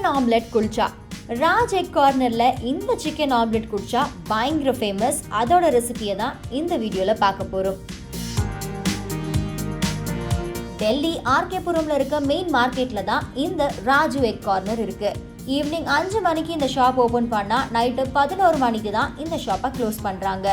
Chicken omelette kulcha. Raj egg கார்னர்ல இந்த chicken omelette kulcha பயங்கர ஃபேமஸ். அதோட ரெசிபியை தான் இந்த வீடியோல பார்க்க போறோம். டெல்லி ஆர்கேபுரம்ல இருக்க மெயின் மார்க்கெட்ல தான் இந்த ராஜு எக் கார்னர் இருக்கு. ஈவினிங் 5 மணிக்கு இந்த ஷாப் ஓபன் பண்ணா நைட்டு 11 மணிக்கு தான் இந்த ஷாப்பை க்ளோஸ் பண்றாங்க.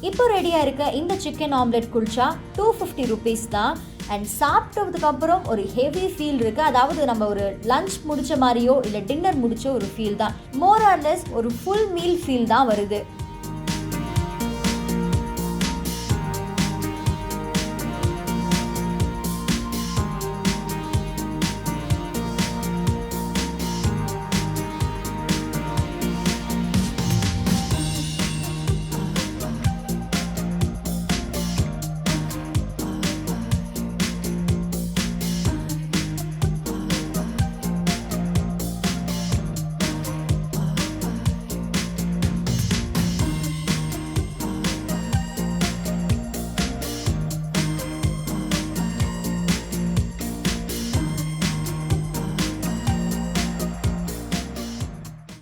இப்போ ரெடியா இருக்க இந்த சிக்கன் ஆம்லெட் குல்ச்சா 250 rupees தான். அண்ட் சாப்பிட்டதுக்கு அப்புறம் ஒரு ஹெவி ஃபீல் இருக்கு. அதாவது நம்ம ஒரு லஞ்ச் முடிச்ச மாதிரியோ இல்லை டின்னர் முடிச்ச ஒரு ஃபீல் தான். மோர் ஆர் லெஸ் ஒரு ஃபுல் மீல் ஃபீல் தான் வருது.